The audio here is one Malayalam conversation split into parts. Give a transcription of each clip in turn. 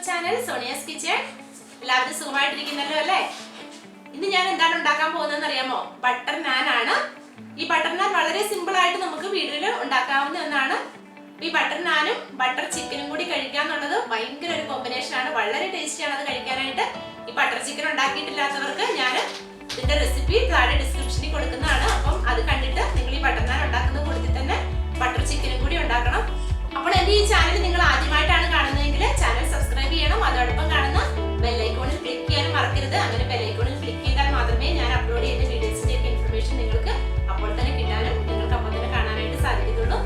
channel Sonia's Kitchen. എല്ലാവരും സുഖമായിട്ടിരിക്കുന്നല്ലോ അല്ലേ? ഇന്ന് ഞാൻ എന്താണ് ഉണ്ടാക്കാൻ പോകുന്നതെന്ന് അറിയാമോ? ബട്ടർ നാൻ ആണ്. ഈ ബട്ടർ നാൻ വളരെ സിമ്പിൾ ആയിട്ട് നമുക്ക് വീട്ടിൽ ഉണ്ടാക്കാവുന്ന ഒന്നാണ്. ഈ ബട്ടർ നാനും ബട്ടർ ചിക്കനും കൂടി കഴിക്കാന്നുള്ളത് ഭയങ്കര ഒരു കോമ്പിനേഷൻ ആണ്. വളരെ ടേസ്റ്റി ആണ് അത് കഴിക്കാനായിട്ട്. ഈ ബട്ടർ ചിക്കൻ ഉണ്ടാക്കിയിട്ടില്ലാത്തവർക്ക് ഞാൻ ഇതിന്റെ റെസിപ്പി താഴെ ഡിസ്ക്രിപ്ഷനിൽ കൊടുക്കുന്നതാണ്. അപ്പം അത് കണ്ടിട്ട് നിങ്ങൾ ഈ ബട്ടർ നാൻ ഉണ്ടാക്കുന്ന കൂട്ടത്തിൽ തന്നെ ബട്ടർ ചിക്കനും കൂടി ഉണ്ടാക്കണം. അപ്പോൾ എന്റെ ഈ ചാനൽ നിങ്ങൾ ആദ്യമായിട്ടാണ് കാണുന്നതെങ്കിൽ ചാനൽ സബ്സ്ക്രൈബ് ചെയ്യണം. അതോടൊപ്പം കാണുന്ന ബെൽ ഐക്കോണിൽ ക്ലിക്ക് ചെയ്യാനും മറക്കരുത്. അങ്ങനെ ബെൽ ഐക്കോണിൽ ക്ലിക്ക് ചെയ്താൽ മാത്രമേ ഞാൻ അപ്ലോഡ് ചെയ്യുന്ന വീഡിയോസിന്റെ ഒക്കെ ഇൻഫർമേഷൻ നിങ്ങൾക്ക് അപ്പോൾ തന്നെ കിട്ടാനും നിങ്ങൾക്ക് അപ്പോൾ തന്നെ കാണാനായിട്ട് സാധിക്കത്തുള്ളൂ.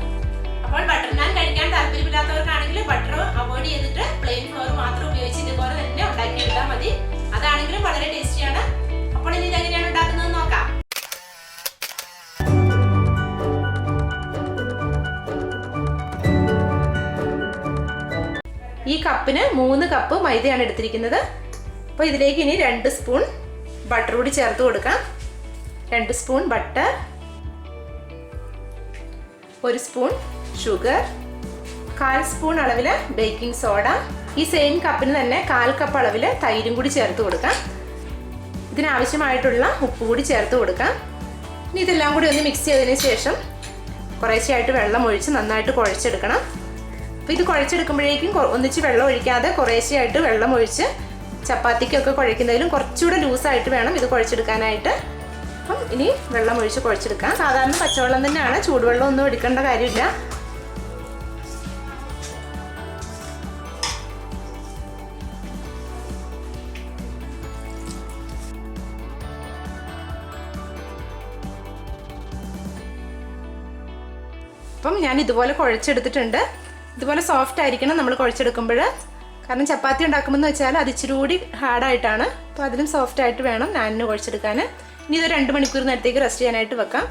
അപ്പോൾ ബട്ടർ നാൻ കഴിക്കാൻ താല്പര്യമില്ലാത്തവർക്കാണെങ്കിൽ ബട്ടർ അവോയ്ഡ് ചെയ്തിട്ട് പ്ലെയിൻ ഫ്ലോർ മാത്രം ഉപയോഗിച്ച് ഇതുപോലെ തന്നെ ഉണ്ടാക്കിയെടുത്താൽ മതി. അതാണെങ്കിലും വളരെ ടേസ്റ്റിയാണ്. അപ്പോൾ ഇനി ഇതെങ്ങനെയാണ് ഉണ്ടാക്കുന്നത് നോക്കാം. ഈ കപ്പിന് 3 കപ്പ് മൈദയാണ് എടുത്തിരിക്കുന്നത്. അപ്പോൾ ഇതിലേക്ക് ഇനി 2 സ്പൂൺ ബട്ടർ കൂടി ചേർത്ത് കൊടുക്കാം. 2 spoon butter, 1 spoon sugar, 1/4 spoon അളവിൽ ബേക്കിംഗ് സോഡ, ഈ സെയിം കപ്പിന് തന്നെ 1/4 കപ്പ് അളവിൽ തൈരും കൂടി ചേർത്ത് കൊടുക്കാം. ഇതിനാവശ്യമായിട്ടുള്ള ഉപ്പ് കൂടി ചേർത്ത് കൊടുക്കാം. ഇനി ഇതെല്ലാം കൂടി ഒന്ന് മിക്സ് ചെയ്തതിന് ശേഷം കുറേശ്ശെയായിട്ട് വെള്ളം ഒഴിച്ച് നന്നായിട്ട് കുഴച്ചെടുക്കണം. അപ്പോൾ ഇത് കുഴച്ചെടുക്കുമ്പോഴേക്കും ഒന്നിച്ച് വെള്ളം ഒഴിക്കാതെ കുറേശ്ശെയായിട്ട് വെള്ളം ഒഴിച്ച് ചപ്പാത്തിക്കൊക്കെ കുഴയ്ക്കുന്നതിലും കുറച്ചുകൂടെ ലൂസായിട്ട് വേണം ഇത് കുഴച്ചെടുക്കാനായിട്ട്. അപ്പം ഇനി വെള്ളം ഒഴിച്ച് കുഴച്ചെടുക്കാം. സാധാരണ പച്ചവെള്ളം തന്നെയാണ്, ചൂടുവെള്ളം ഒന്നും എടുക്കേണ്ട കാര്യമില്ല. അപ്പം ഞാൻ ഇതുപോലെ കുഴച്ചെടുത്തിട്ടുണ്ട്. ഇതുപോലെ സോഫ്റ്റ് ആയിരിക്കണം നമ്മൾ കുഴച്ചെടുക്കുമ്പോൾ. കാരണം ചപ്പാത്തി ഉണ്ടാക്കുമെന്ന് വെച്ചാൽ അത് ഇച്ചിരി കൂടി ഹാർഡായിട്ടാണ്. അപ്പോൾ അതിലും സോഫ്റ്റ് ആയിട്ട് വേണം നാനിന് കുഴച്ചെടുക്കാൻ. ഇനി ഇത് 2 മണിക്കൂർ നേരത്തേക്ക് റെസ്റ്റ് ചെയ്യാനായിട്ട് വെക്കാം.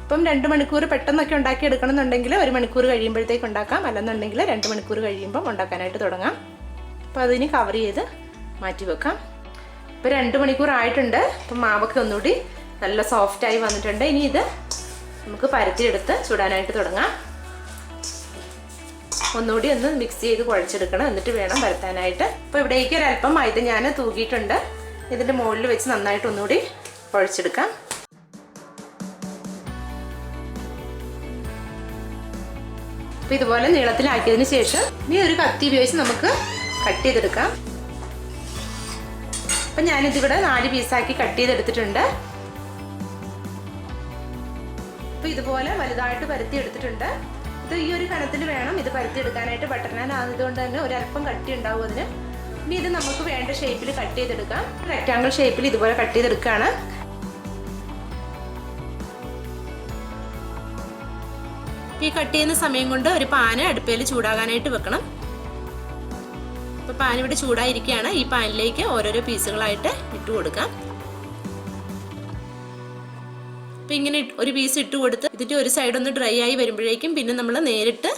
അപ്പം 2 മണിക്കൂർ പെട്ടെന്നൊക്കെ ഉണ്ടാക്കി എടുക്കണമെന്നുണ്ടെങ്കിൽ 1 മണിക്കൂർ കഴിയുമ്പോഴത്തേക്ക് ഉണ്ടാക്കാം. അല്ലെന്നുണ്ടെങ്കിൽ 2 മണിക്കൂർ കഴിയുമ്പം ഉണ്ടാക്കാനായിട്ട് തുടങ്ങാം. അപ്പോൾ അതിന് കവർ ചെയ്ത് മാറ്റി വെക്കാം. ഇപ്പോൾ 2 മണിക്കൂർ ആയിട്ടുണ്ട്. അപ്പം മാവൊക്കെ ഒന്നുകൂടി നല്ല സോഫ്റ്റായി വന്നിട്ടുണ്ട്. ഇനി ഇത് നമുക്ക് പരത്തിയെടുത്ത് ചുടാനായിട്ട് തുടങ്ങാം. ഒന്നുകൂടി ഒന്ന് മിക്സ് ചെയ്ത് കുഴച്ചെടുക്കണം, എന്നിട്ട് വേണം പരത്താനായിട്ട്. അപ്പോൾ ഇവിടേക്ക് ഒരല്പം മൈദ ഞാൻ തൂക്കിയിട്ടുണ്ട്. ഇതിൻ്റെ മുകളിൽ വെച്ച് നന്നായിട്ട് ഒന്നുകൂടി കുഴച്ചെടുക്കാം. അപ്പോൾ ഇതുപോലെ നീളത്തിലാക്കിയതിന് ശേഷം ഇനി ഒരു കത്തി ഉപയോഗിച്ച് നമുക്ക് കട്ട് ചെയ്തെടുക്കാം. അപ്പം ഞാനിതിവിടെ 4 പീസാക്കി കട്ട് ചെയ്തെടുത്തിട്ടുണ്ട്. അപ്പോൾ ഇതുപോലെ വലുതായിട്ട് പരത്തി എടുത്തിട്ടുണ്ട്. ഇത് ഈ ഒരു കനത്തിൽ വേണം ഇത് പരത്തിയെടുക്കാനായിട്ട്. ബട്ടർ നാൻ ആയതുകൊണ്ട് തന്നെ ഒരല്പം കട്ടി ഉണ്ടാവും അതിന്. ഇനി ഇത് നമുക്ക് വേണ്ട ഷേപ്പിൽ കട്ട് ചെയ്തെടുക്കാം. റെക്റ്റാങ്കിൾ ഷേപ്പിൽ ഇതുപോലെ കട്ട് ചെയ്തെടുക്കുകയാണ്. ഈ കട്ട് ചെയ്യുന്ന സമയം കൊണ്ട് ഒരു പാന് അടുപ്പയിൽ ചൂടാകാനായിട്ട് വെക്കണം. ഇപ്പോൾ പാൻ ഇവിടെ ചൂടായിരിക്കുകയാണ്. ഈ പാനിലേക്ക് ഓരോരോ പീസുകളായിട്ട് ഇട്ട് കൊടുക്കാം. അപ്പോൾ ഇങ്ങനെ ഒരു പീസ് ഇട്ട് കൊടുത്ത് ഇതിൻ്റെ ഒരു സൈഡ് ഒന്ന് ഡ്രൈ ആയി വരുമ്പോഴേക്കും പിന്നെ നമ്മൾ നേരിട്ട്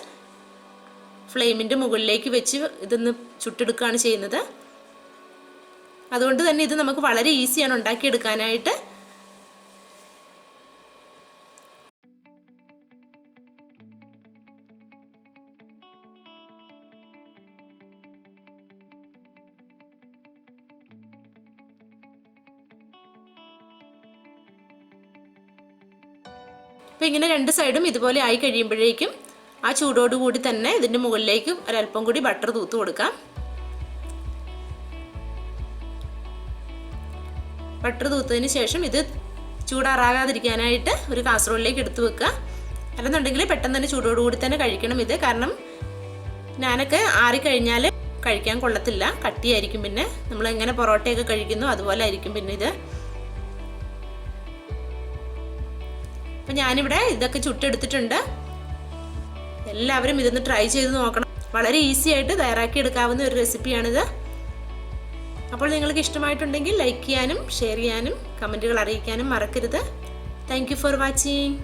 ഫ്ലെയിമിൻ്റെ മുകളിലേക്ക് വെച്ച് ഇതൊന്ന് ചുട്ടെടുക്കുകയാണ് ചെയ്യുന്നത്. അതുകൊണ്ട് തന്നെ ഇത് നമുക്ക് വളരെ ഈസിയാണ് ഉണ്ടാക്കിയെടുക്കാനായിട്ട്. അപ്പോൾ ഇങ്ങനെ 2 സൈഡും ഇതുപോലെ ആയി കഴിയുമ്പോഴേക്കും ആ ചൂടോടുകൂടി തന്നെ ഇതിൻ്റെ മുകളിലേക്ക് ഒരല്പം കൂടി ബട്ടർ തൂത്ത് കൊടുക്കാം. ബട്ടർ തൂത്തതിന് ശേഷം ഇത് ചൂടാറാകാതിരിക്കാനായിട്ട് ഒരു കാസറോളിലേക്ക് എടുത്ത് വെക്കുക. അല്ലെന്നുണ്ടെങ്കിൽ പെട്ടെന്ന് തന്നെ ചൂടോടുകൂടി തന്നെ കഴിക്കണം ഇത്. കാരണം ഞാനൊക്കെ ആറിക്കഴിഞ്ഞാൽ കഴിക്കാൻ കൊള്ളത്തില്ല, കട്ടിയായിരിക്കും. പിന്നെ നമ്മൾ എങ്ങനെ പൊറോട്ടയൊക്കെ കഴിക്കുന്നു അതുപോലെ ആയിരിക്കും പിന്നെ ഇത്. അപ്പം ഞാനിവിടെ ഇതൊക്കെ ചുട്ടെടുത്തിട്ടുണ്ട്. എല്ലാവരും ഇതൊന്ന് ട്രൈ ചെയ്ത് നോക്കണം. വളരെ ഈസി ആയിട്ട് തയ്യാറാക്കി എടുക്കാവുന്ന ഒരു റെസിപ്പിയാണിത്. അപ്പോൾ നിങ്ങൾക്ക് ഇഷ്ടമായിട്ടുണ്ടെങ്കിൽ ലൈക്ക് ചെയ്യാനും ഷെയർ ചെയ്യാനും കമൻറ്റുകൾ അറിയിക്കാനും മറക്കരുത്. Thank you for watching.